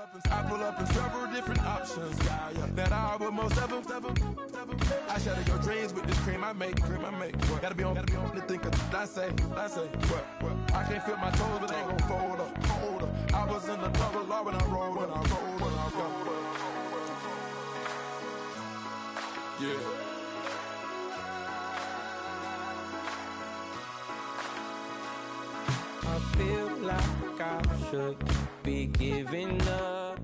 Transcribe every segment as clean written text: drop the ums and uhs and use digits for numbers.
I pull up in several different options, yeah. That I but most ever. I shatter your dreams with this cream I make. What? Gotta be on the thinker. I say, what? I can't feel my toes, but they gon' fold up. I was in the double law when I rolled. Yeah. I feel like I should be giving up.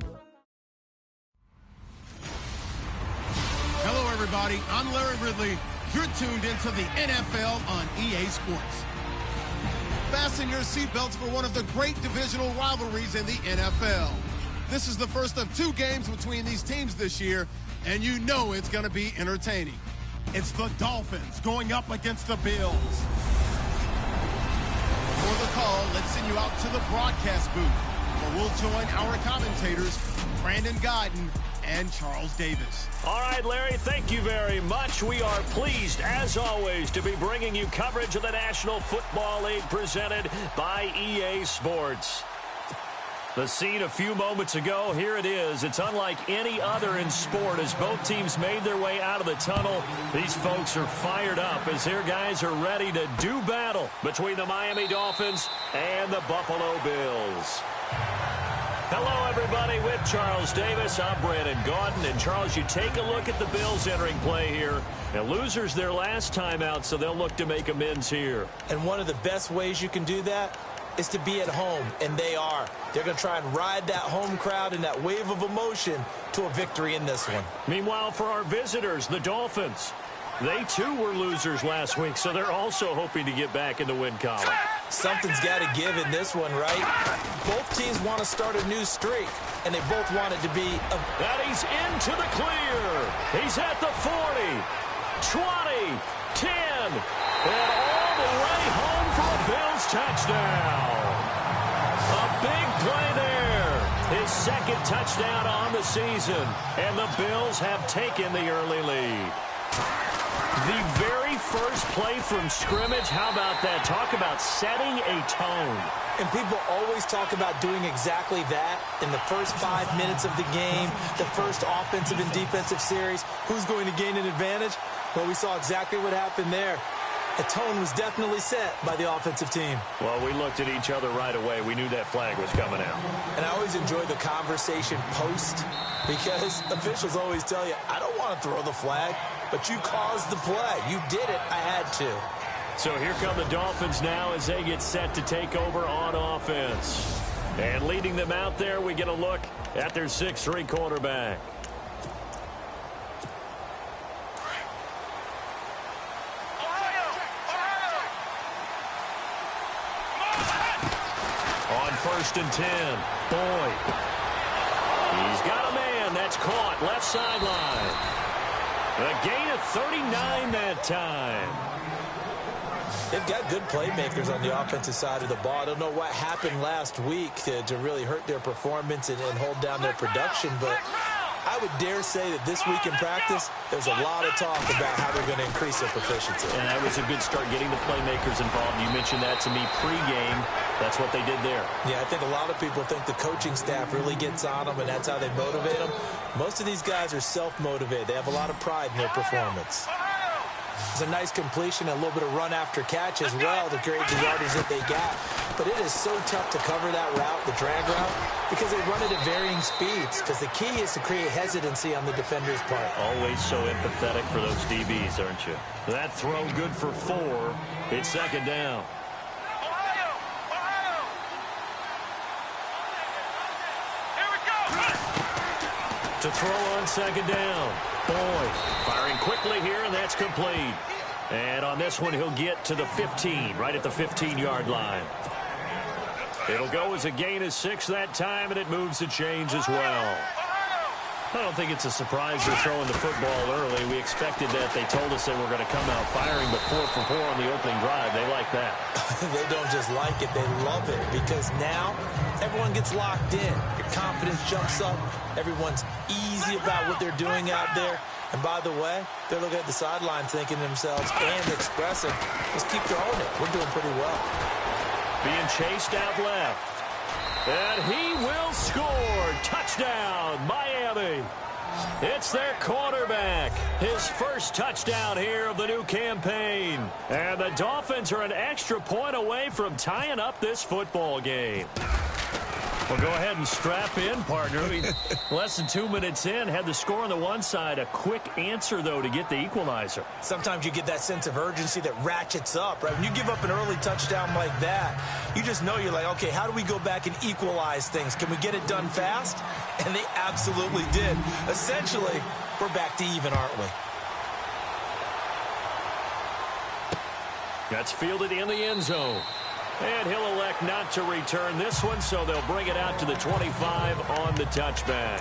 Hello, everybody. I'm Larry Ridley. You're tuned into the NFL on EA Sports. Fasten your seatbelts for one of the great divisional rivalries in the NFL. This is the first of 2 games between these teams this year, and you know it's going to be entertaining. It's the Dolphins going up against the Bills. For the call, let's send you out to the broadcast booth, where we'll join our commentators, Brandon Guyton and Charles Davis. All right, Larry, thank you very much. We are pleased, as always, to be bringing you coverage of the National Football League presented by EA Sports. The scene a few moments ago, here it is. It's unlike any other in sport as both teams made their way out of the tunnel. These folks are fired up as their guys are ready to do battle between the Miami Dolphins and the Buffalo Bills. Hello, everybody, with Charles Davis. I'm Brandon Guyton. And, Charles, you take a look at the Bills entering play here. And losers their last time out, so they'll look to make amends here. And one of the best ways you can do that is to be at home, and they are. They're going to try and ride that home crowd and that wave of emotion to a victory in this one. Meanwhile, for our visitors, the Dolphins, they too were losers last week, so they're also hoping to get back in the win column. Something's got to give in this one, right? Both teams want to start a new streak, and they both want it to be a... That he's into the clear. He's at the 40, 20, 10, and all the way home for a Bills touchdown. A big play there. His second touchdown on the season, and the Bills have taken the early lead. The very first play from scrimmage, how about that? Talk about setting a tone. And people always talk about doing exactly that in the first 5 minutes of the game, the first offensive and defensive series. Who's going to gain an advantage? Well, we saw exactly what happened there. The tone was definitely set by the offensive team. Well, we looked at each other right away. We knew that flag was coming out. And I always enjoy the conversation post because officials always tell you, I don't want to throw the flag, but you caused the play. You did it. I had to. So here come the Dolphins now as they get set to take over on offense. And leading them out there, we get a look at their 6'3" quarterback. On 1st and 10, Boyd. He's got a man. That's caught. Left sideline. A gain of 39 that time. They've got good playmakers on the offensive side of the ball. I don't know what happened last week to really hurt their performance and hold down their production, but I would dare say that this week in practice, there's a lot of talk about how they're going to increase their proficiency. And that was a good start, getting the playmakers involved. You mentioned that to me pregame. That's what they did there. Yeah, I think a lot of people think the coaching staff really gets on them, and that's how they motivate them. Most of these guys are self-motivated. They have a lot of pride in their performance. It's a nice completion and a little bit of run after catch as well to create the yardage that they got. But it is so tough to cover that route, the drag route, because they run it at varying speeds. Because the key is to create hesitancy on the defender's part. Always so empathetic for those DBs, aren't you? That throw good for 4. It's 2nd down. To throw on 2nd down. Boyd firing quickly here, and that's complete. And on this one, he'll get to the 15, right at the 15-yard line. It'll go as a gain of 6 that time, and it moves the chains as well. I don't think it's a surprise they're throwing the football early. We expected that. They told us they were going to come out firing, but 4 for 4 on the opening drive. They like that. They don't just like it, they love it, because now everyone gets locked in. Your confidence jumps up. Everyone's easy about what they're doing out there. And by the way, they're looking at the sideline thinking to themselves and expressing, let's keep throwing it. We're doing pretty well. Being chased out left. And he will score. Touchdown. touchdown, Miami. It's their quarterback. His first touchdown here of the new campaign. And the Dolphins are an extra point away from tying up this football game. Well, go ahead and strap in, partner. I mean, less than 2 minutes in, had the score on the one side. A quick answer, though, to get the equalizer. Sometimes you get that sense of urgency that ratchets up, right? When you give up an early touchdown like that, you just know you're like, okay, how do we go back and equalize things? Can we get it done fast? And they absolutely did. Essentially, we're back to even, aren't we? That's fielded in the end zone. And he'll elect not to return this one, so they'll bring it out to the 25 on the touchback.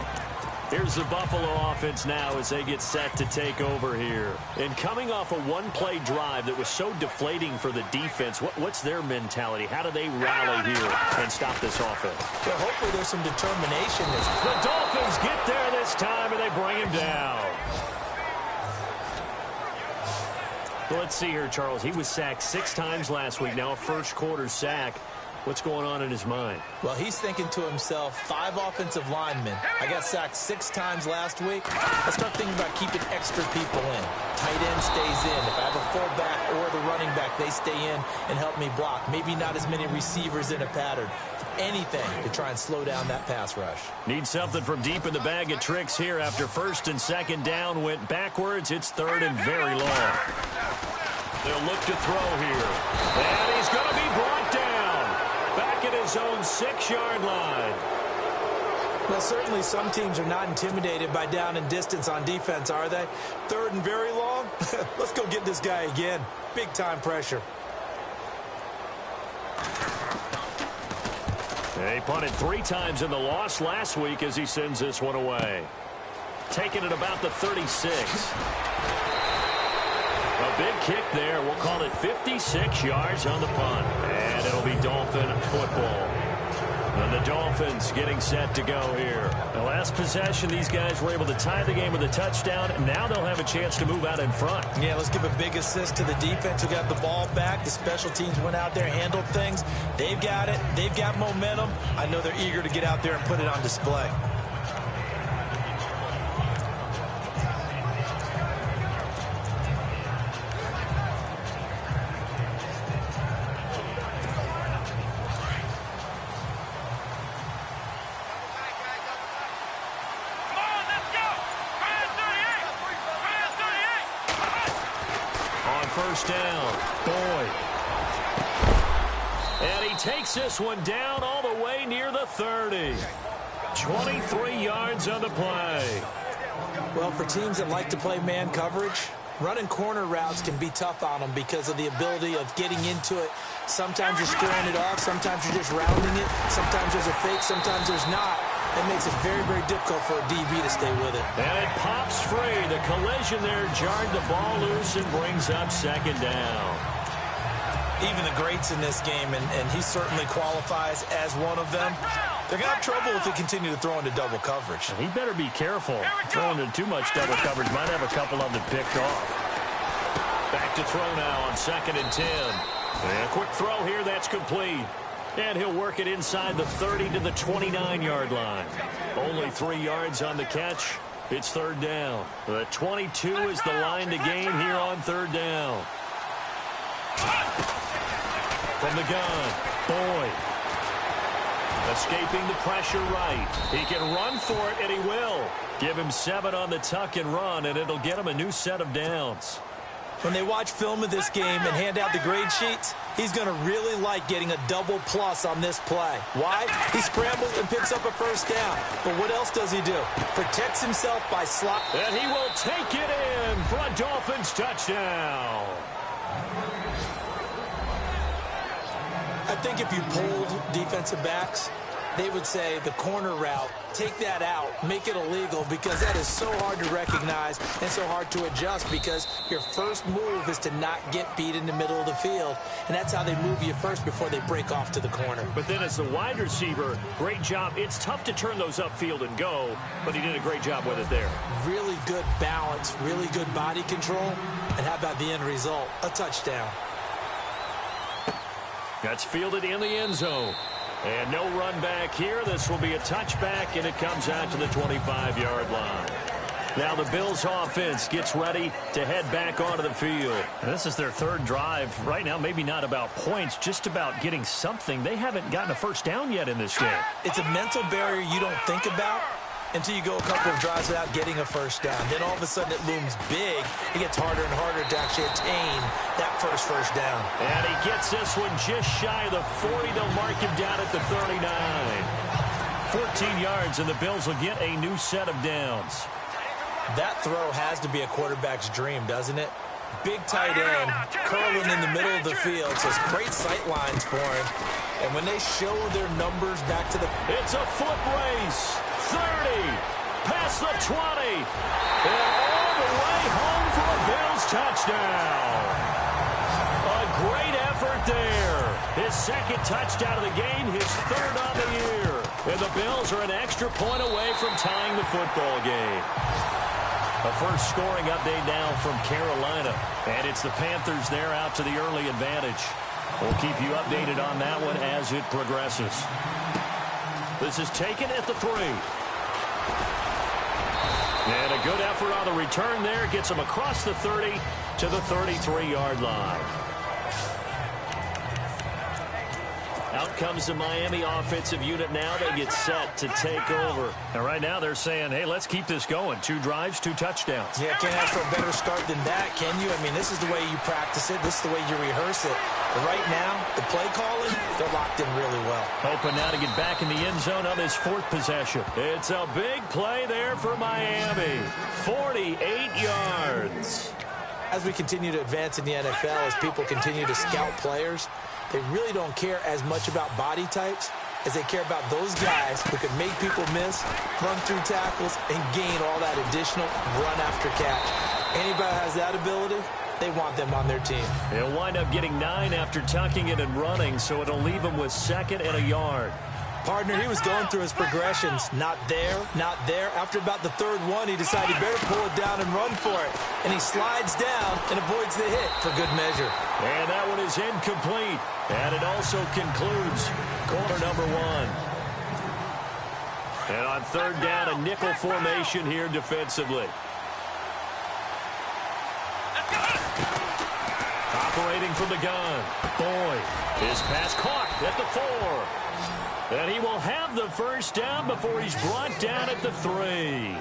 Here's the Buffalo offense now as they get set to take over here. And coming off a one-play drive that was so deflating for the defense, what's their mentality? How do they rally here and stop this offense? Well, hopefully there's some determination. The Dolphins get there this time, and they bring him down. Well, let's see here, Charles. He was sacked 6 times last week. Now a first-quarter sack. What's going on in his mind? Well, he's thinking to himself, 5 offensive linemen. I got sacked 6 times last week. I start thinking about keeping extra people in. Tight end stays in. If I have a fullback or the running back, they stay in and help me block. Maybe not as many receivers in a pattern. Anything to try and slow down that pass rush. Need something from deep in the bag of tricks here after first and second down went backwards. It's third and very long. They'll look to throw here. And he's going to be brought down. Back at his own 6-yard line. Well, certainly some teams are not intimidated by down and distance on defense, are they? Third and very long? Let's go get this guy again. Big-time pressure. He punted 3 times in the loss last week as he sends this one away. Taking it about the 36. A big kick there. We'll call it 56 yards on the punt. And it'll be Dolphin football. And the Dolphins getting set to go here. The last possession, these guys were able to tie the game with a touchdown. And now they'll have a chance to move out in front. Yeah, let's give a big assist to the defense who got the ball back. The special teams went out there, handled things. They've got it. They've got momentum. I know they're eager to get out there and put it on display. First down, Boyd. And he takes this one down all the way near the 30. 23 yards on the play. Well, for teams that like to play man coverage, running corner routes can be tough on them because of the ability of getting into it. Sometimes you're squaring it off. Sometimes you're just rounding it. Sometimes there's a fake. Sometimes there's not. It makes it very, very difficult for a DB to stay with it. And it pops free. The collision there jarred the ball loose and brings up second down. Even the greats in this game, and he certainly qualifies as one of them, they're going to have trouble if they continue to throw into double coverage. He better be careful. Throwing into too much double coverage might have a couple of them picked off. Back to throw now on 2nd and 10. And a quick throw here, that's complete. And he'll work it inside the 30 to the 29-yard line. Only 3 yards on the catch. It's third down. The 22 is the line to gain here on third down. From the gun, Boyd. Escaping the pressure right. He can run for it, and he will. Give him 7 on the tuck and run, and it'll get him a new set of downs. When they watch film of this game and hand out the grade sheets, he's going to really like getting a double plus on this play. Why? He scrambles and picks up a first down. But what else does he do? Protects himself by slot. And he will take it in for a Dolphins touchdown. I think if you polled defensive backs, they would say the corner route, take that out, make it illegal, because that is so hard to recognize and so hard to adjust, because your first move is to not get beat in the middle of the field, and that's how they move you first before they break off to the corner. But then as the wide receiver, great job. It's tough to turn those upfield and go, but he did a great job with it there. Really good balance, really good body control, and how about the end result? A touchdown. That's fielded in the end zone. And no run back here. This will be a touchback, and it comes out to the 25-yard line. Now the Bills offense gets ready to head back onto the field. And this is their third drive. Right now, maybe not about points, just about getting something. They haven't gotten a first down yet in this game. It's a mental barrier you don't think about until you go a couple of drives without getting a first down. Then all of a sudden it looms big. It gets harder and harder to actually attain that first down. And he gets this one just shy of the 40. They'll mark him down at the 39. 14 yards, and the Bills will get a new set of downs. That throw has to be a quarterback's dream, doesn't it? Big tight end, curling in the middle of the field, so it's great sight lines for him. And when they show their numbers back to the... It's a foot race. 30, past the 20, and all the way home for a Bills touchdown. A great effort there. His second touchdown of the game, his third on the year. And the Bills are an extra point away from tying the football game. A first scoring update now from Carolina. And it's the Panthers there out to the early advantage. We'll keep you updated on that one as it progresses. This is taken at the 3. And a good effort on the return there. Gets him across the 30 to the 33-yard line. Out comes the Miami offensive unit now. They get set to take over. And right now they're saying, hey, let's keep this going. 2 drives, 2 touchdowns. Yeah, can't ask for a better start than that, can you? I mean, this is the way you practice it. This is the way you rehearse it. But right now, the play calling, they're locked in really well. Hoping now to get back in the end zone on this 4th possession. It's a big play there for Miami. 48 yards. As we continue to advance in the NFL, as people continue to scout players, they really don't care as much about body types as they care about those guys who can make people miss, run through tackles, and gain all that additional run after catch. Anybody who has that ability, they want them on their team. They'll wind up getting 9 after tucking it and running, so it'll leave them with 2nd and a yard. Partner, he was going through his progressions. Not there, not there. After about the 3rd one, he decided he better pull it down and run for it. And he slides down and avoids the hit for good measure. And that one is incomplete. And it also concludes quarter number 1. And on 3rd down, a nickel formation here defensively. Operating from the gun. Boyd. His pass caught at the 4. And he will have the first down before he's brought down at the 3.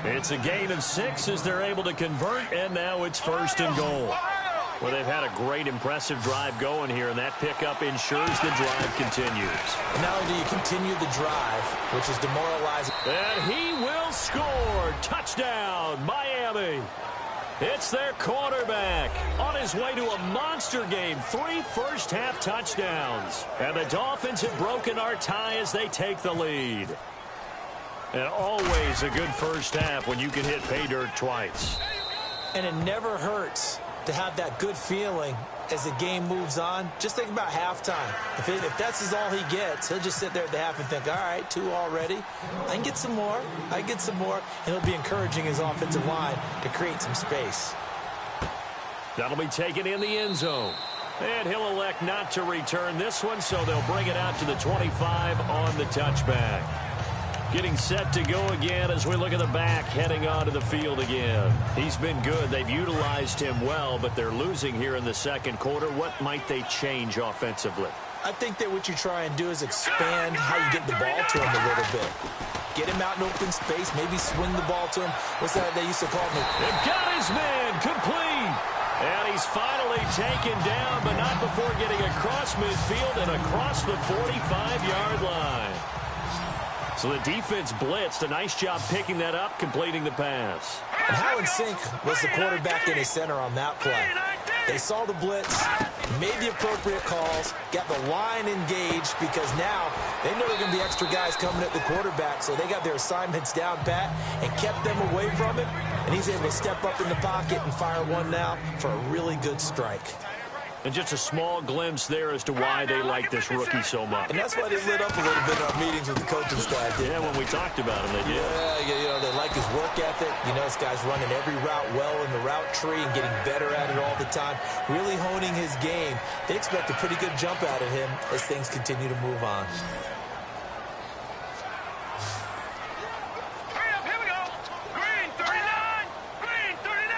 It's a gain of 6 as they're able to convert, and now it's 1st and goal. Well, they've had a great, impressive drive going here, and that pickup ensures the drive continues. And not only do you continue the drive, which is demoralizing. And he will score. Touchdown, Miami. It's their quarterback on his way to a monster game. 3 first-half touchdowns. And the Dolphins have broken our tie as they take the lead. And always a good first half when you can hit pay dirt twice. And it never hurts to have that good feeling as the game moves on. Just think about halftime. If that's all he gets, he'll just sit there at the half and think, all right, 2 already. I can get some more. I can get some more. And he'll be encouraging his offensive line to create some space. That'll be taken in the end zone. And he'll elect not to return this one, so they'll bring it out to the 25 on the touchback. Getting set to go again as we look at the back, heading onto the field again. He's been good. They've utilized him well, but they're losing here in the 2nd quarter. What might they change offensively? I think that what you try and do is expand how you get the ball to him a little bit. Get him out in open space, maybe swing the ball to him. What's that they used to call him? They've got his man complete. And he's finally taken down, but not before getting across midfield and across the 45-yard line. So the defense blitzed. A nice job picking that up, completing the pass. And how in sync was the quarterback and his center on that play? They saw the blitz, made the appropriate calls, got the line engaged because now they know there are going to be extra guys coming at the quarterback, so they got their assignments down pat and kept them away from him, and he's able to step up in the pocket and fire one now for a really good strike. And just a small glimpse there as to why they like this rookie so much. And that's why they lit up a little bit in our meetings with the coaching staff. Yeah, when we talked about him, they did. Yeah, they like his work ethic. This guy's running every route well in the route tree and getting better at it all the time, really honing his game. They expect a pretty good jump out of him as things continue to move on. Here we go. Green 39. Green 39.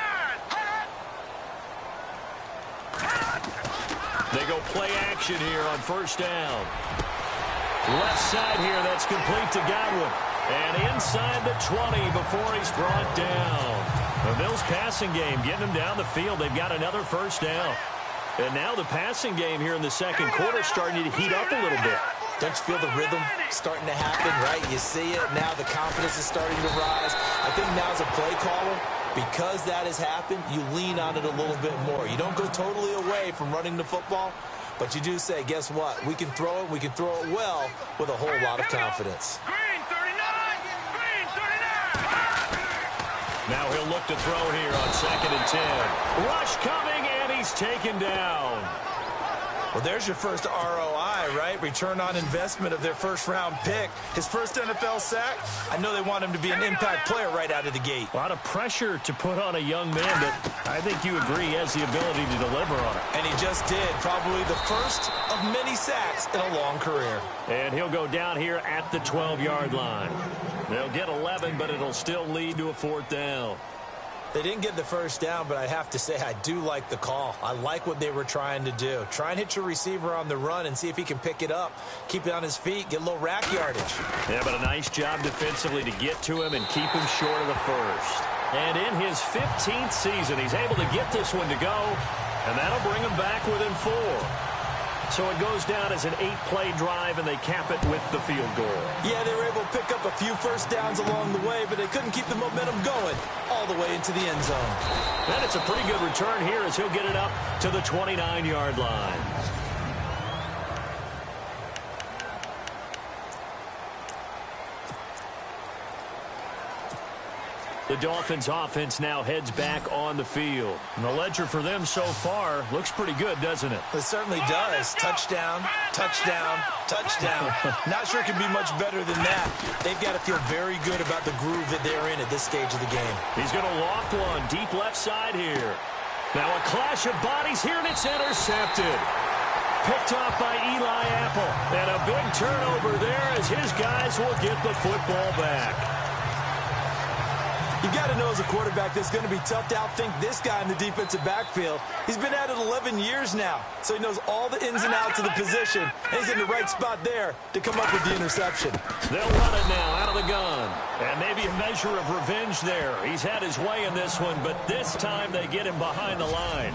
They go play action here on first down. Left side here, that's complete to Godwin. And inside the 20 before he's brought down. The Bills passing game getting them down the field. They've got another first down. And now the passing game here in the second quarter starting to heat up a little bit. Don't you feel the rhythm starting to happen, right? You see it. Now the confidence is starting to rise. I think now as a play caller, because that has happened, you lean on it a little bit more. You don't go totally away from running the football, but you do say, guess what? We can throw it. We can throw it well with a whole lot of confidence. Green 39. Green 39. Now he'll look to throw here on 2nd and 10. Rush coming, and he's taken down. Well, there's your first ROI, right? Return on investment of their first-round pick. His first NFL sack. I know they want him to be an impact player right out of the gate. A lot of pressure to put on a young man, but I think you agree he has the ability to deliver on it. And he just did. Probably the first of many sacks in a long career. And he'll go down here at the 12-yard line. They'll get 11, but it'll still lead to a 4th down. They didn't get the first down, but I have to say I do like the call. I like what they were trying to do. Try and hit your receiver on the run and see if he can pick it up. Keep it on his feet, get a little rack yardage. Yeah, but a nice job defensively to get to him and keep him short of the first. And in his 15th season, he's able to get this one to go, and that'll bring him back within 4. So it goes down as an 8-play drive, and they cap it with the field goal. Yeah, they were able to pick up a few first downs along the way, but they couldn't keep the momentum going all the way into the end zone. And it's a pretty good return here as he'll get it up to the 29-yard line. The Dolphins offense now heads back on the field. And the ledger for them so far looks pretty good, doesn't it? It certainly does. Touchdown, touchdown, touchdown. Not sure it can be much better than that. They've got to feel very good about the groove that they're in at this stage of the game. He's going to loft one deep left side here. Now a clash of bodies here, and it's intercepted. Picked off by Eli Apple. And a big turnover there as his guys will get the football back. You got to know as a quarterback that's going to be tough to outthink this guy in the defensive backfield. He's been at it 11 years now, so he knows all the ins and outs of the position, and he's in the right spot there to come up with the interception. They'll run it now out of the gun, and maybe a measure of revenge there. He's had his way in this one, but this time they get him behind the line.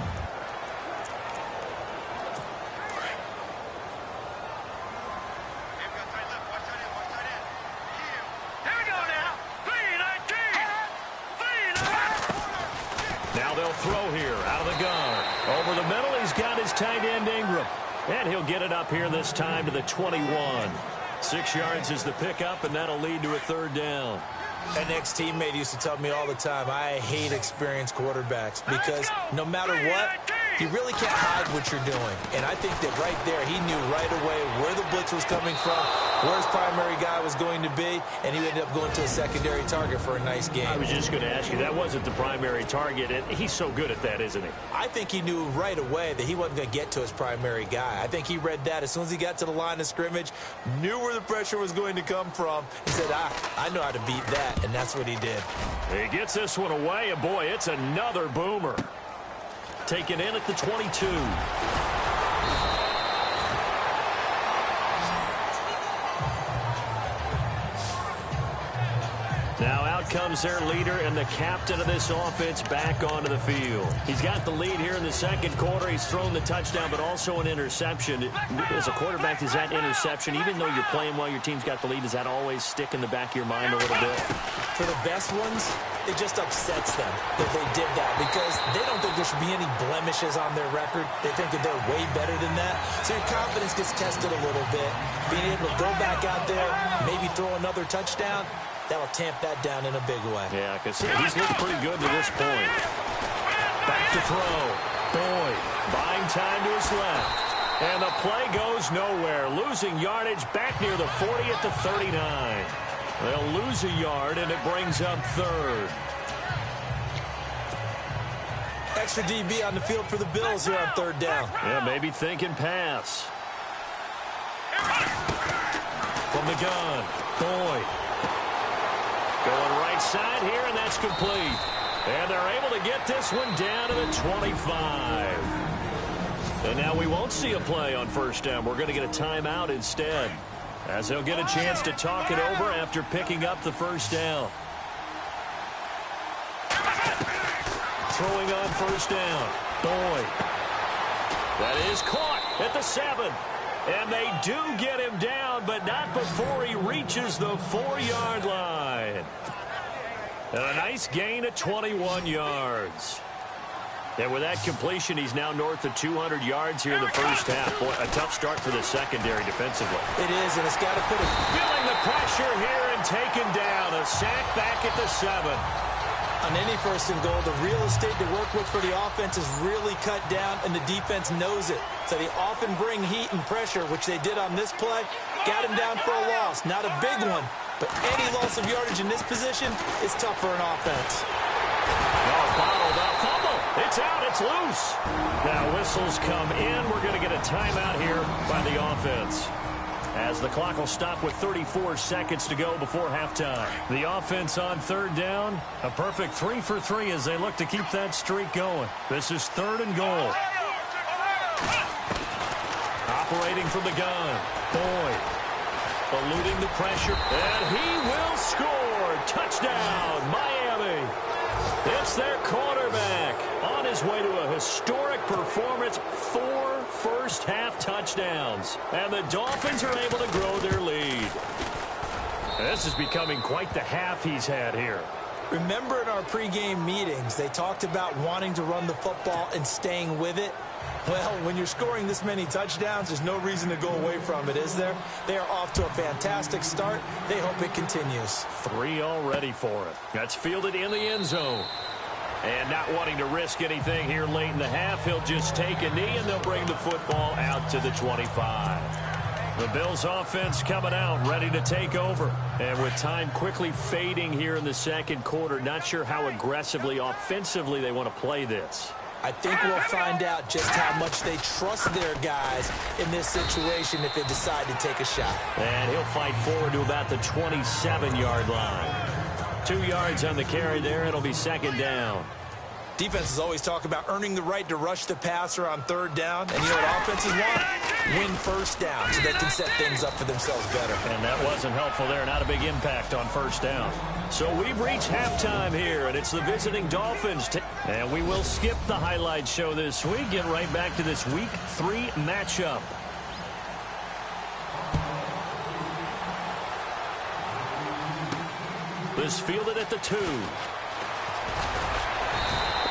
Throw here out of the gun. Over the middle, he's got his tight end Ingram. And he'll get it up here this time to the 21. 6 yards is the pickup, and that'll lead to a 3rd down. An ex-teammate used to tell me all the time, I hate experienced quarterbacks because no matter what, you really can't hide what you're doing. And I think that right there, he knew right away where the blitz was coming from, where his primary guy was going to be, and he ended up going to a secondary target for a nice game. I was just going to ask you, that wasn't the primary target, and he's so good at that, isn't he? I think he knew right away that he wasn't going to get to his primary guy. I think he read that as soon as he got to the line of scrimmage, knew where the pressure was going to come from, and said, I know how to beat that, and that's what he did. He gets this one away, and boy, it's another boomer. Taken in at the 22. Now out comes their leader and the captain of this offense back onto the field. He's got the lead here in the second quarter. He's thrown the touchdown, but also an interception. As a quarterback, does that interception, even though you're playing well, your team's got the lead, does that always stick in the back of your mind a little bit? For the best ones, it just upsets them that they did that because they don't think there should be any blemishes on their record. They think that they're way better than that. So your confidence gets tested a little bit. Being able to go back out there, maybe throw another touchdown, that'll tamp that down in a big way. Yeah, because he's looked pretty good to this point. Back to throw. Boyd buying time to his left. And the play goes nowhere. Losing yardage back near the 40 at the 39. They'll lose a yard, and it brings up third. Extra DB on the field for the Bills here on third down. Yeah, maybe thinking pass. From the gun, Boyd. Going right side here, and that's complete. And they're able to get this one down to the 25. And now we won't see a play on first down. We're going to get a timeout instead, as they'll get a chance to talk it over after picking up the first down. Throwing on first down, Boyd. That is caught at the 7. And they do get him down, but not before he reaches the 4-yard line. And a nice gain of 21 yards. And with that completion, he's now north of 200 yards here in the first half. Boy, a tough start for the secondary defensively. It is, and it's got to put it. Feeling the pressure here and taken down. A sack back at the 7. On any first and goal, the real estate to work with for the offense is really cut down, and the defense knows it. So they often bring heat and pressure, which they did on this play. Got him down for a loss. Not a big one, but any loss of yardage in this position is tough for an offense. Oh, bottled up. Fumble. It's out. It's loose. Now whistles come in. We're going to get a timeout here by the offense, as the clock will stop with 34 seconds to go before halftime. The offense on third down, a perfect 3 for 3 as they look to keep that streak going. This is third and goal. Operating from the gun, Boyd, eluding the pressure, and he will score. Touchdown, Miami. It's their quarterback on his way to a historic performance. 4 first-half touchdowns, and the Dolphins are able to grow their lead. This is becoming quite the half he's had here. Remember in our pregame meetings, they talked about wanting to run the football and staying with it? Well, when you're scoring this many touchdowns, there's no reason to go away from it, is there? They are off to a fantastic start. They hope it continues. 3 already for it. That's fielded in the end zone. And not wanting to risk anything here late in the half, he'll just take a knee, and they'll bring the football out to the 25. The Bills offense coming out, ready to take over. And with time quickly fading here in the second quarter, not sure how aggressively, offensively they want to play this. I think we'll find out just how much they trust their guys in this situation if they decide to take a shot. And he'll fight forward to about the 27-yard line. 2 yards on the carry there. It'll be second down. Defenses always talk about earning the right to rush the passer on third down. And you know what offenses want? Win first down so they can set things up for themselves better. And that wasn't helpful there. Not a big impact on first down. So we've reached halftime here, and it's the visiting Dolphins. And we will skip the highlight show this week. Get right back to this Week 3 matchup. This fielded at the 2.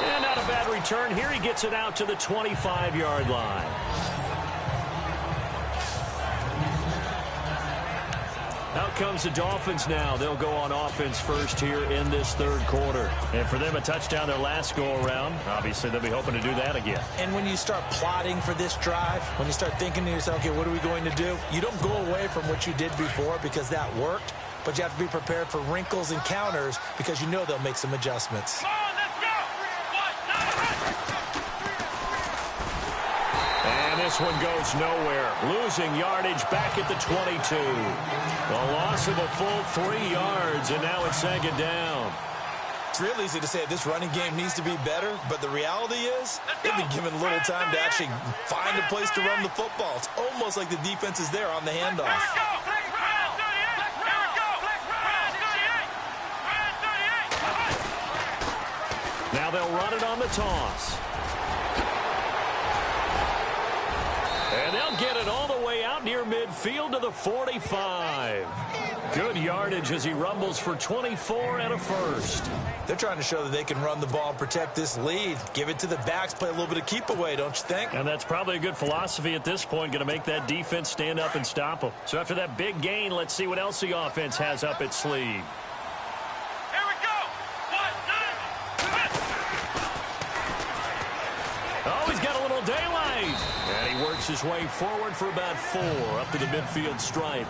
And not a bad return here. He gets it out to the 25-yard line. Out comes the Dolphins now. They'll go on offense first here in this third quarter. And for them, a touchdown their last go-around. Obviously, they'll be hoping to do that again. And when you start plotting for this drive, when you start thinking to yourself, okay, what are we going to do? You don't go away from what you did before because that worked. But you have to be prepared for wrinkles and counters because you know they'll make some adjustments. And this one goes nowhere. Losing yardage back at the 22. A loss of a full 3 yards, and now it's second down. It's real easy to say this running game needs to be better, but the reality is they've been given little time to actually find a place to run the football. It's almost like the defense is there on the handoff. Now they'll run it on the toss. And they'll get it all the way out near midfield to the 45. Good yardage as he rumbles for 24 and a first. They're trying to show that they can run the ball and protect this lead. Give it to the backs, play a little bit of keep away, don't you think? And that's probably a good philosophy at this point, going to make that defense stand up and stop them. So after that big gain, let's see what else the offense has up its sleeve. daylight. And he works his way forward for about 4 up to the midfield stripe.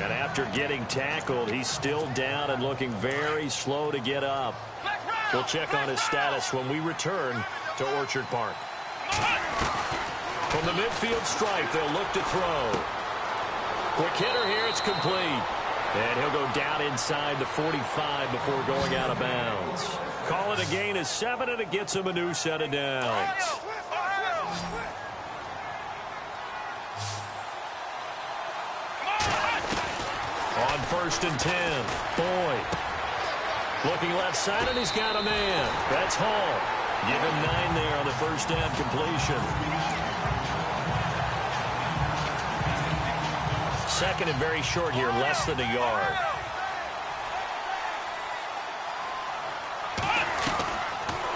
And after getting tackled, he's still down and looking very slow to get up. We'll check on his status when we return to Orchard Park. From the midfield stripe, they'll look to throw. Quick hitter here, it's complete. And he'll go down inside the 45 before going out of bounds. Call it a gain of 7, and it gets him a new set of downs. On 1st and 10, Boyd. Looking left side, and he's got a man. That's Hall. Give him 9 there on the first down completion. Second and very short here, less than a yard.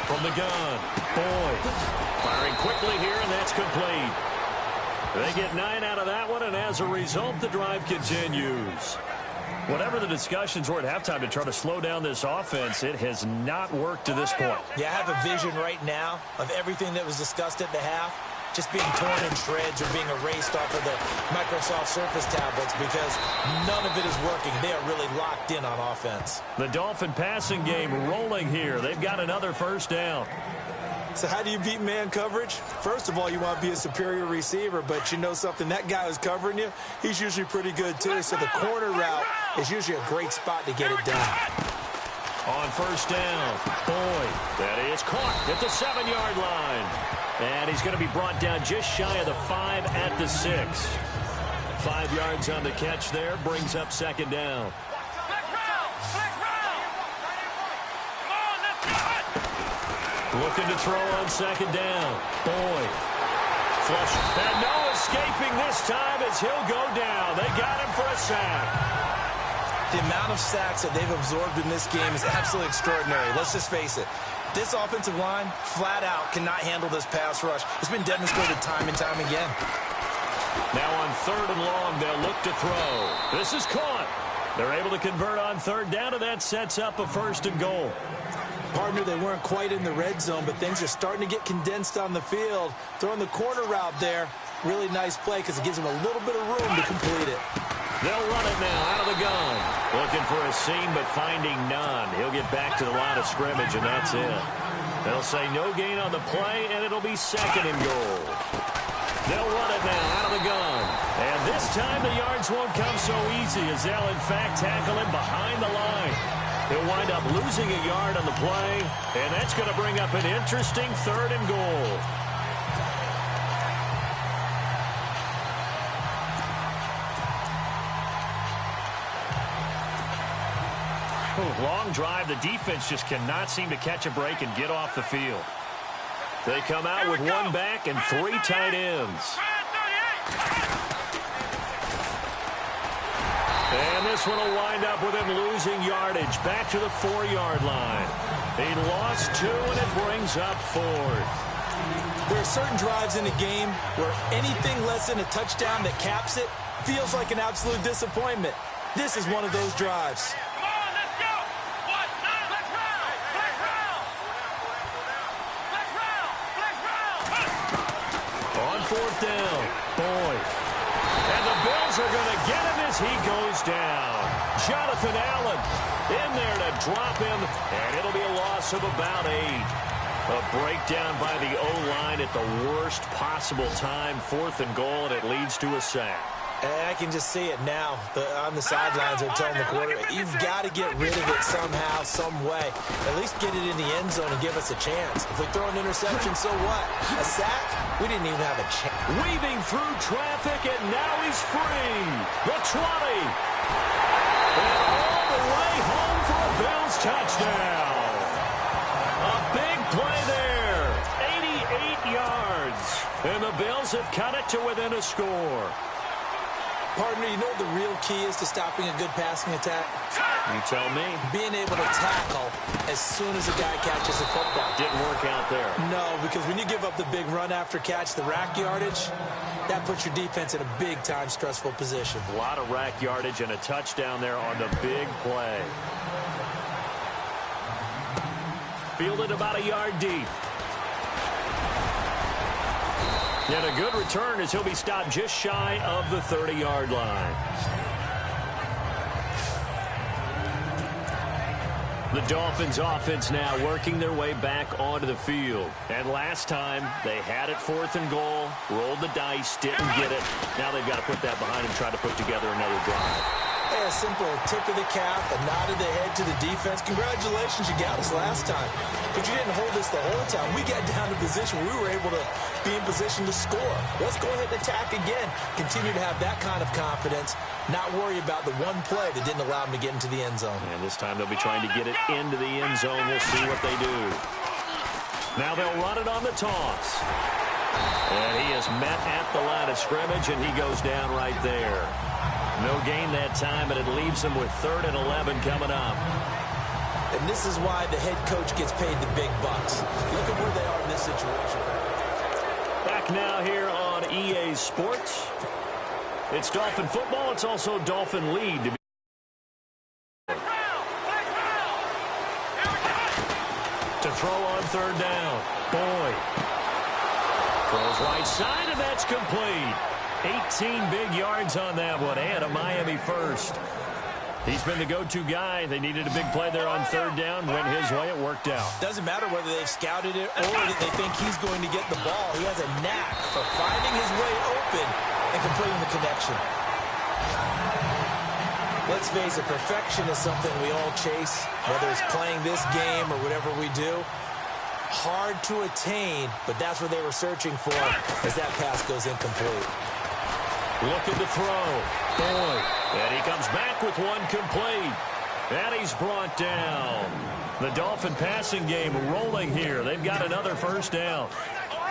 From the gun, Boyd. Firing quickly here, and that's complete. They get 9 out of that one, and as a result, the drive continues. Whatever the discussions were at halftime to try to slow down this offense, it has not worked to this point. Yeah, I have a vision right now of everything that was discussed at the half just being torn in shreds or being erased off of the Microsoft Surface tablets because none of it is working. They are really locked in on offense. The Dolphin passing game rolling here. They've got another first down. So how do you beat man coverage? First of all, you want to be a superior receiver, but you know something, that guy who's covering you, he's usually pretty good too. So the corner route is usually a great spot to get it done. On first down, Boyd. That is caught at the 7-yard line. And he's going to be brought down just shy of the 5 at the 6. 5 yards on the catch there, brings up second down. Looking to throw on second down. Boyd. Flush. And no escaping this time as he'll go down. They got him for a sack. The amount of sacks that they've absorbed in this game is absolutely extraordinary. Let's just face it. This offensive line, flat out, cannot handle this pass rush. It's been demonstrated time and time again. Now on 3rd and long, they'll look to throw. This is caught. They're able to convert on 3rd down, and that sets up a 1st and goal. Partner, they weren't quite in the red zone, but things are starting to get condensed on the field. Throwing the corner route there, really nice play because it gives them a little bit of room to complete it. They'll run it now out of the gun. Looking for a seam, but finding none. He'll get back to the line of scrimmage, and that's it. They'll say no gain on the play, and it'll be 2nd and goal. They'll run it now out of the gun. And this time the yards won't come so easy as they'll, in fact, tackle him behind the line. He'll wind up losing a yard on the play, and that's going to bring up an interesting 3rd and goal. Long drive. The defense just cannot seem to catch a break and get off the field. They come out with 1 back and 3 tight ends. And this one will wind up with him losing yardage back to the 4-yard line. He lost 2, and it brings up 4th. There are certain drives in a game where anything less than a touchdown that caps it feels like an absolute disappointment. This is one of those drives. On 4th down, Boyd. And the Bills are going to get him as he goes down. Jonathan Allen in there to drop him, and it'll be a loss of about 8. A breakdown by the O-line at the worst possible time. 4th and goal, and it leads to a sack. And I can just see it now. On the sidelines, they're telling the quarterback, you've got to get rid of it somehow, some way. At least get it in the end zone and give us a chance. If we throw an interception, so what? A sack? We didn't even have a chance. Weaving through traffic, and now he's free. The 20. And all the way home for a Bills touchdown. A big play there. 88 yards. And the Bills have cut it to within a score. Partner, you know what the real key is to stopping a good passing attack? You tell me. Being able to tackle as soon as a guy catches the football. Didn't work out there. No, because when you give up the big run after catch, the rack yardage, that puts your defense in a big-time stressful position. A lot of rack yardage and a touchdown there on the big play. Fielded about a yard deep. And a good return as he'll be stopped just shy of the 30-yard line. The Dolphins offense now working their way back onto the field. And last time, they had it 4th and goal, rolled the dice, didn't get it. Now they've got to put that behind and try to put together another drive. Hey, a simple tip of the cap, a nod of the head to the defense. Congratulations, you got us last time. But you didn't hold us the whole time. We got down to position where we were able to be in position to score. Let's go ahead and attack again. Continue to have that kind of confidence. Not worry about the one play that didn't allow them to get into the end zone. And this time they'll be trying to get it into the end zone. We'll see what they do. Now they'll run it on the toss. And he is met at the line of scrimmage, and he goes down right there. No gain that time, but it leaves him with 3rd and 11 coming up. And this is why the head coach gets paid the big bucks. Look at where they are in this situation. Back now here on EA Sports. It's Dolphin football. It's also Dolphin lead. To throw on 3rd down. Boyd. Throws right side, and that's complete. 18 big yards on that one, and a Miami first. He's been the go-to guy. They needed a big play there on 3rd down. Went his way. It worked out. Doesn't matter whether they've scouted it or that they think he's going to get the ball. He has a knack for finding his way open and completing the connection. Let's face it, perfection is something we all chase, whether it's playing this game or whatever we do. Hard to attain, but that's what they were searching for as that pass goes incomplete. Looking to throw. Boyd. And he comes back with one complete. And he's brought down. The Dolphin passing game rolling here. They've got another first down.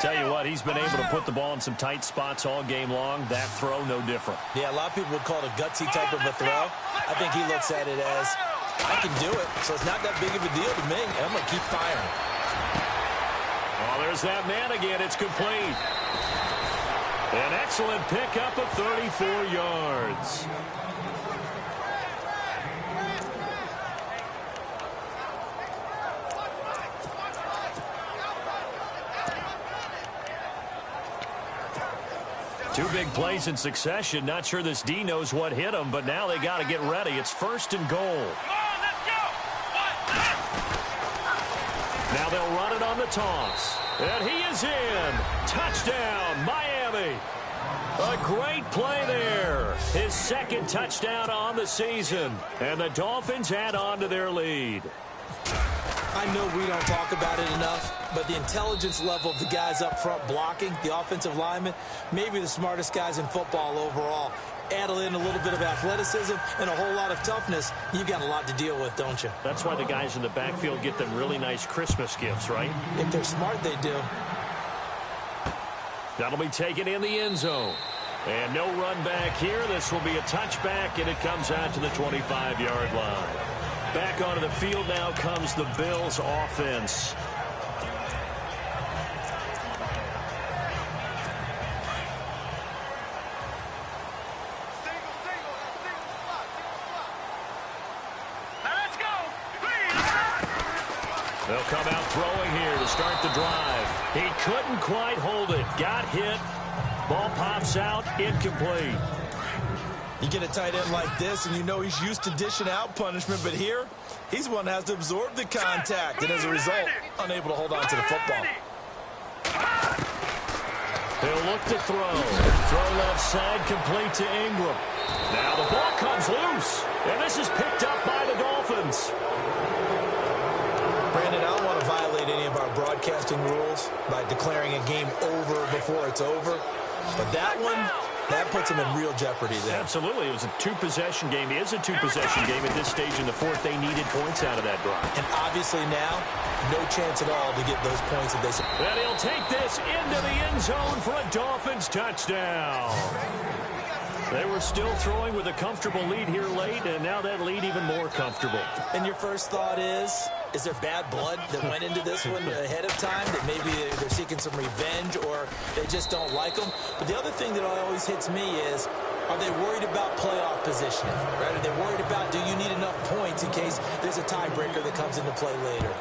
Tell you what, he's been able to put the ball in some tight spots all game long. That throw, no different. Yeah, a lot of people would call it a gutsy type of a throw. I think he looks at it as, I can do it, so it's not that big of a deal to me, and I'm going to keep firing. Oh, there's that man again. It's complete. An excellent pickup of 34 yards. Two big plays in succession. Not sure this D knows what hit him, but now they got to get ready. It's 1st and goal. Now they'll run it on the toss. And he is in. Touchdown, Miami. A great play there. His 2nd touchdown on the season. And the Dolphins add on to their lead. I know we don't talk about it enough, but the intelligence level of the guys up front blocking, the offensive linemen, maybe the smartest guys in football overall. Add in a little bit of athleticism and a whole lot of toughness, you've got a lot to deal with, don't you? That's why the guys in the backfield get them really nice Christmas gifts, right? If they're smart, they do. That'll be taken in the end zone. And no run back here. This will be a touchback, and it comes out to the 25-yard line. Back onto the field now comes the Bills offense. They'll come out throwing here to start the drive. He couldn't quite hold it. Got hit. Ball pops out. Incomplete. You get a tight end like this, and you know he's used to dishing out punishment, but here, he's one that has to absorb the contact, and as a result, unable to hold on to the football. They'll look to throw. Throw left side, complete to Ingram. Now the ball comes loose, and this is picked up by the Dolphins. Brandon, I don't want to violate any of our broadcasting rules by declaring a game over before it's over, but that one, that puts him in real jeopardy there. Absolutely. It was a two-possession game. It is a two-possession game at this stage in the fourth. They needed points out of that drive. And obviously now, no chance at all to get those points if they... And he'll take this into the end zone for a Dolphins touchdown. They were still throwing with a comfortable lead here late, and now that lead even more comfortable. And your first thought is there bad blood that went into this one ahead of time, that maybe they're seeking some revenge or they just don't like them? But the other thing that always hits me is, are they worried about playoff positioning? Right? Are they worried about, do you need enough points in case there's a tiebreaker that comes into play later?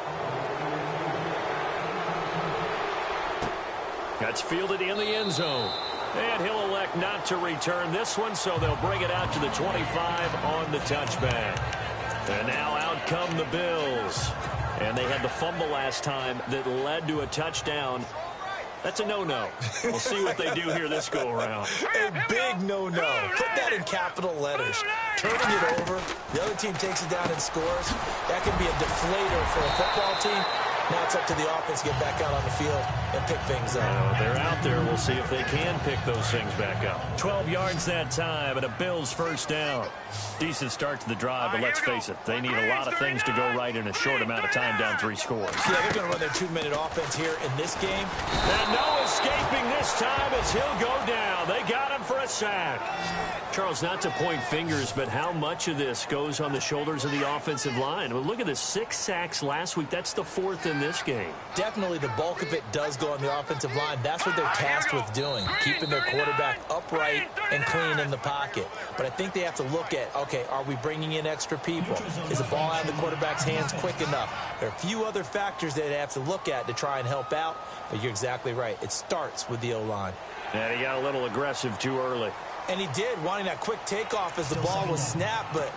That's fielded in the end zone. And he'll elect not to return this one, so they'll bring it out to the 25 on the touchback. And now out come the Bills. And they had the fumble last time that led to a touchdown. That's a no-no. We'll see what they do here this go-around. A big no-no. Put that in capital letters. Turning it over, the other team takes it down and scores. That can be a deflator for a football team. Now it's up to the offense to get back out on the field and pick things up. They're out there. We'll see if they can pick those things back up. 12 yards that time and a Bills first down. Decent start to the drive, but let's face it, they need a lot of things to go right in a short amount of time, down 3 scores. Yeah, they're going to run their 2-minute offense here in this game. And no escaping this time as he'll go down. They got him for a sack. Charles, not to point fingers, but how much of this goes on the shoulders of the offensive line? Well, look at the 6 sacks last week. That's the 4th in this game. Definitely the bulk of it does go on the offensive line. That's what they're tasked with doing, keeping their quarterback upright and clean in the pocket. But I think they have to look at, okay, are we bringing in extra people? Is the ball out of the quarterback's hands quick enough? There are a few other factors that they have to look at to try and help out, but you're exactly right. It starts with the O-line. And he got a little aggressive too early. And he did, wanting that quick takeoff as the ball was snapped, but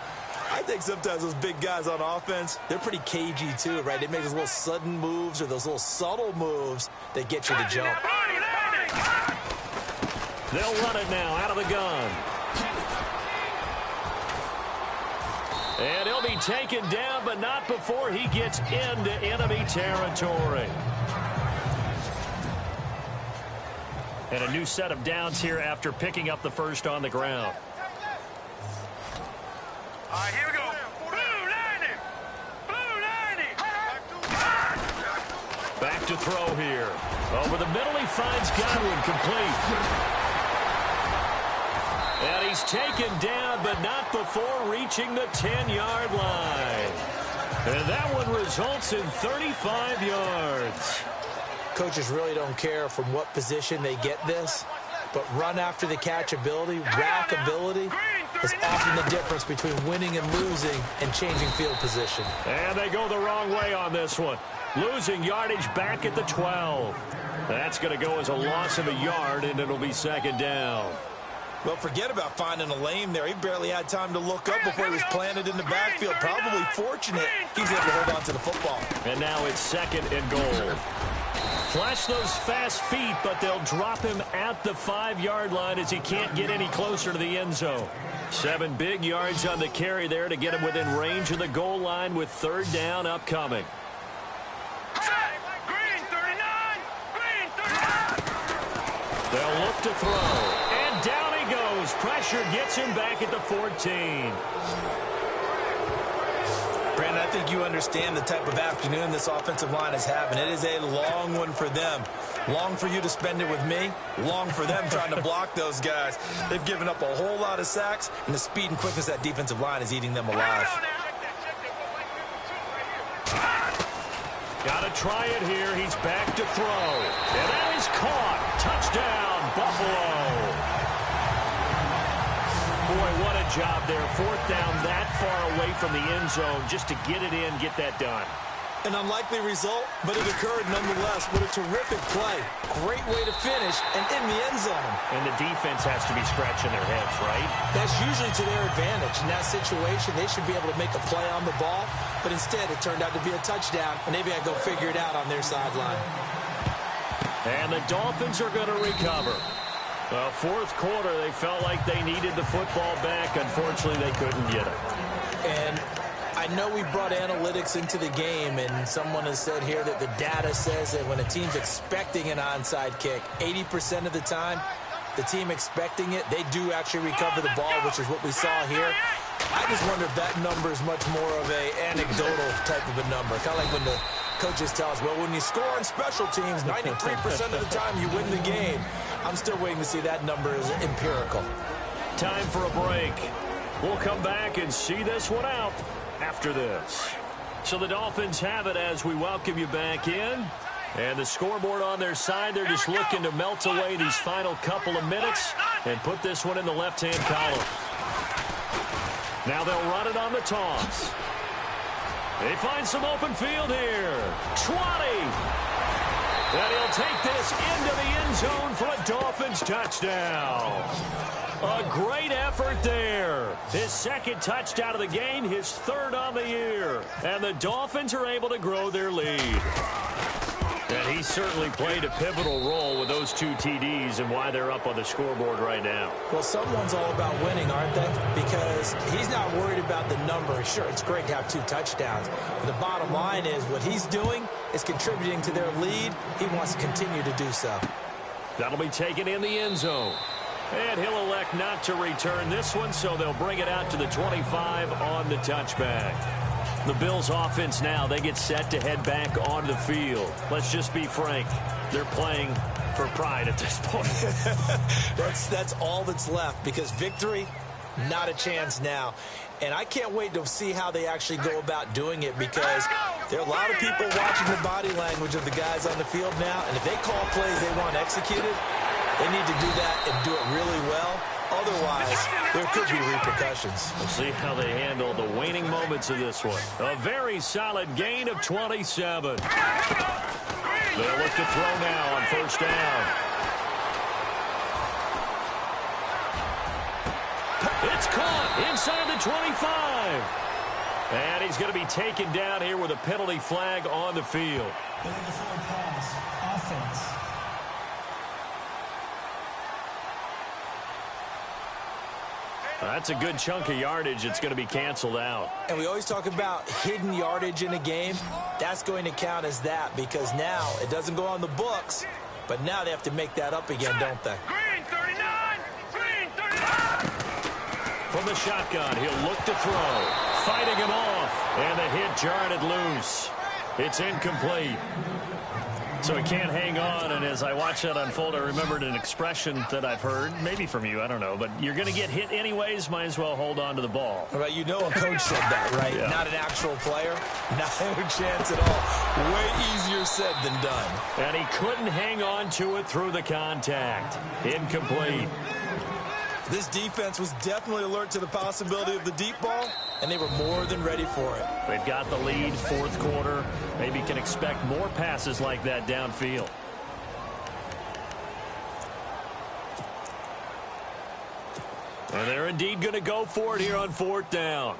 I think sometimes those big guys on offense, they're pretty cagey too, right? They make those little sudden moves or those little subtle moves that get you to jump. They'll run it now out of the gun. And he'll be taken down, but not before he gets into enemy territory. And a new set of downs here after picking up the first on the ground. All right, here we go. Blue 90. Blue 90. Back to throw here. Over the middle, he finds Godwin, complete. And he's taken down, but not before reaching the 10-yard line. And that one results in 35 yards. Coaches really don't care from what position they get this, but run after the catch ability, rack ability, is often the difference between winning and losing and changing field position. And they go the wrong way on this one. Losing yardage back at the 12. That's going to go as a loss of a yard, and it'll be second down. Well, forget about finding a lane there. He barely had time to look up before he was planted in the backfield. Probably fortunate he's able to hold on to the football. And now it's second and goal. Flash those fast feet, but they'll drop him at the 5-yard line as he can't get any closer to the end zone. 7 big yards on the carry there to get him within range of the goal line with third down upcoming. Green 39. Green 39. They'll look to throw. And down he goes. Pressure gets him back at the 14. Brandon, I think you understand the type of afternoon this offensive line is having. It is a long one for them. Long for you to spend it with me. Long for them trying to block those guys. They've given up a whole lot of sacks, and the speed and quickness of that defensive line is eating them alive. Got to try it here. He's back to throw. And that is caught. Touchdown, Buffalo. Boy, what a job there. 4th down that far away from the end zone just to get it in, get that done. An unlikely result, but it occurred nonetheless. What a terrific play. Great way to finish and in the end zone. And the defense has to be scratching their heads, right? That's usually to their advantage. In that situation, they should be able to make a play on the ball, but instead it turned out to be a touchdown, and they've got to go figure it out on their sideline. And the Dolphins are going to recover. Well, 4th quarter, they felt like they needed the football back. Unfortunately, they couldn't get it. And I know we brought analytics into the game, and someone has said here that the data says that when a team's expecting an onside kick, 80% of the time, the team expecting it, they do actually recover the ball, which is what we saw here. I just wonder if that number is much more of a anecdotal type of a number. Kind of like when the coaches tell us, well, when you score on special teams, 93% of the time you win the game. I'm still waiting to see that number is empirical. Time for a break. We'll come back and see this one out after this. So the Dolphins have it as we welcome you back in. And the scoreboard on their side, they're just looking to melt away these final couple of minutes and put this one in the left-hand column. Now they'll run it on the toss. They find some open field here. 20. And he'll take this into the end zone for a Dolphins touchdown. A great effort there. His second touchdown of the game, his third on the year. And the Dolphins are able to grow their lead. And he certainly played a pivotal role with those 2 TDs and why they're up on the scoreboard right now. Well, someone's all about winning, aren't they? Because he's not worried about the number. Sure, it's great to have 2 touchdowns. But the bottom line is what he's doing is contributing to their lead. He wants to continue to do so. That'll be taken in the end zone. And he'll elect not to return this one, so they'll bring it out to the 25 on the touchback. The Bills offense now, they get set to head back onto the field. Let's just be frank. They're playing for pride at this point. That's all that's left because victory, not a chance now. And I can't wait to see how they actually go about doing it because there are a lot of people watching the body language of the guys on the field now. And if they call plays they want executed, they need to do that and do it really well. Otherwise, there could be repercussions. We'll see how they handle the waning moments of this one. A very solid gain of 27. They'll look to throw now on first down. It's caught inside the 25. And he's going to be taken down here with a penalty flag on the field. Pass, offense. That's a good chunk of yardage. It's going to be canceled out. And we always talk about hidden yardage in a game. That's going to count as that because now it doesn't go on the books, but now they have to make that up again, don't they? Green 39! Green 39! From the shotgun, he'll look to throw. Fighting him off. And the hit jarred it loose. It's incomplete. So he can't hang on, and as I watch that unfold, I remembered an expression that I've heard, maybe from you, I don't know, but you're going to get hit anyways, might as well hold on to the ball. Right, you know a coach said that, right? Yeah. Not an actual player. Not a chance at all. Way easier said than done. And he couldn't hang on to it through the contact. Incomplete. This defense was definitely alert to the possibility of the deep ball, and they were more than ready for it. They've got the lead, fourth quarter. Maybe can expect more passes like that downfield. And they're indeed going to go for it here on fourth down.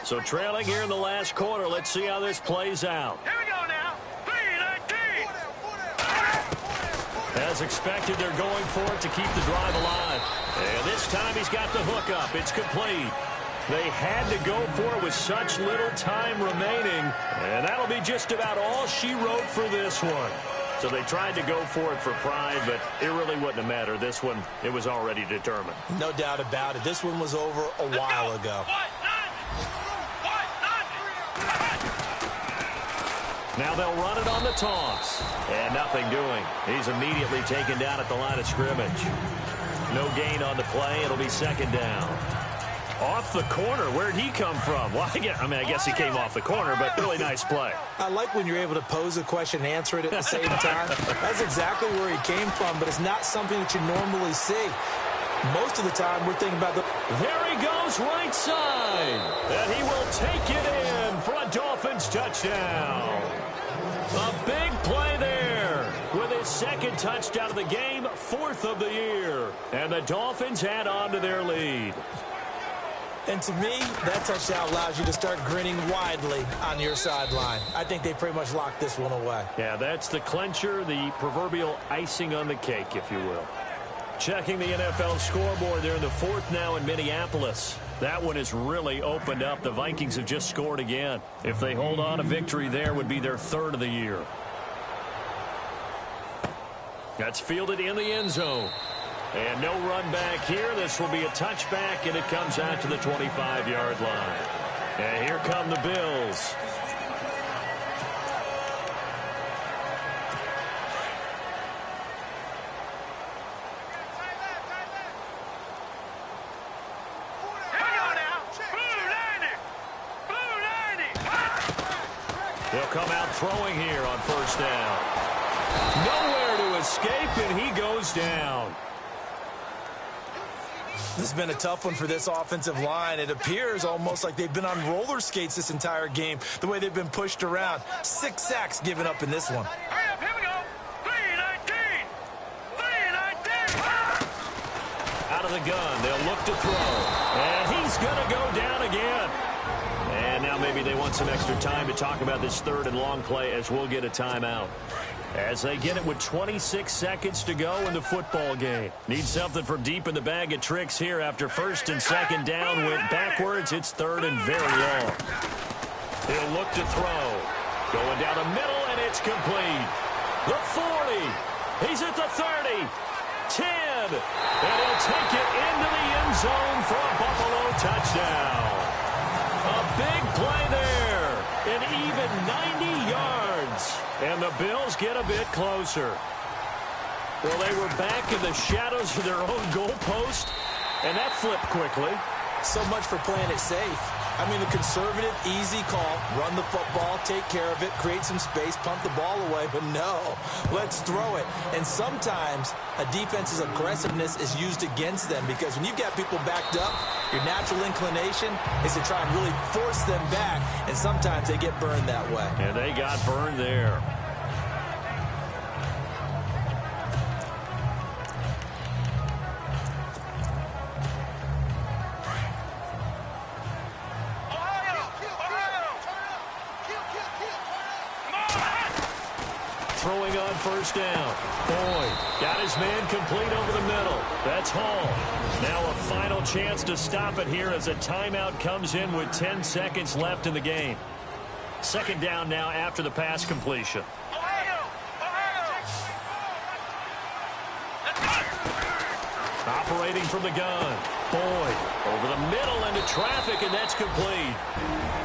So trailing here in the last quarter. Let's see how this plays out. Here we go now. 3-19. As expected, they're going for it to keep the drive alive. And this time he's got the hook up. It's complete. They had to go for it with such little time remaining. And that'll be just about all she wrote for this one. So they tried to go for it for pride, but it really wouldn't have mattered. This one, it was already determined. No doubt about it. This one was over a while ago. Now they'll run it on the toss. And nothing doing. He's immediately taken down at the line of scrimmage. No gain on the play. It'll be second down. Off the corner. Where'd he come from? Well, I guess he came off the corner, but really nice play. I like when you're able to pose a question and answer it at the same time. That's exactly where he came from, but it's not something that you normally see. Most of the time, we're thinking about the... There he goes, right side. And he will take it in for a Dolphins touchdown. A big play there with his second touchdown of the game, fourth of the year. And the Dolphins add on to their lead. And to me, that touchdown allows you to start grinning widely on your sideline. I think they pretty much locked this one away. Yeah, that's the clincher, the proverbial icing on the cake, if you will. Checking the NFL scoreboard, they're in the fourth now in Minneapolis. That one has really opened up. The Vikings have just scored again. If they hold on, a victory there would be their third of the year. That's fielded in the end zone. And no run back here. This will be a touchback, and it comes out to the 25-yard line. And here come the Bills. They'll come out throwing here on first down. Nowhere to escape, and he goes down. This has been a tough one for this offensive line. It appears almost like they've been on roller skates this entire game, the way they've been pushed around. 6 sacks given up in this one. Hurry up, here we go. the gun. They'll look to throw. And he's going to go down again. And now maybe they want some extra time to talk about this third and long play as we'll get a timeout. As they get it with 26 seconds to go in the football game. Need something from deep in the bag of tricks here after first and second down went backwards. It's third and very long. He'll look to throw. Going down the middle, and it's complete. The 40. He's at the 30. 10. And he'll take it into the end zone for a Buffalo touchdown. A big play there. An even 90 yards. And the Bills get a bit closer. Well, they were back in the shadows of their own goalpost, and that flipped quickly. So much for playing it safe. I mean, the conservative, easy call, run the football, take care of it, create some space, pump the ball away, but no, let's throw it. And sometimes a defense's aggressiveness is used against them because when you've got people backed up, your natural inclination is to try and really force them back, and sometimes they get burned that way. And they got burned there. Throwing on first down. Boyd got his man complete over the middle. That's Hall. Now a final chance to stop it here as a timeout comes in with 10 seconds left in the game. Second down now after the pass completion. Operating from the gun. Boyd over the middle into traffic, and that's complete.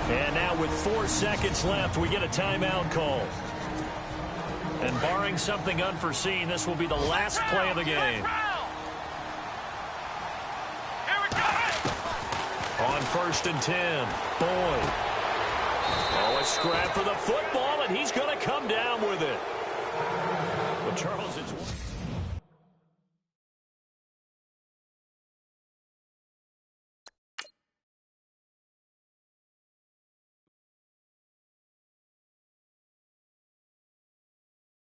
And now with 4 seconds left, we get a timeout call. And barring something unforeseen, this will be the last play of the game. On first and 10, Boyd. Oh, a scrap for the football, and he's going to come down with it. Well, Charles, it's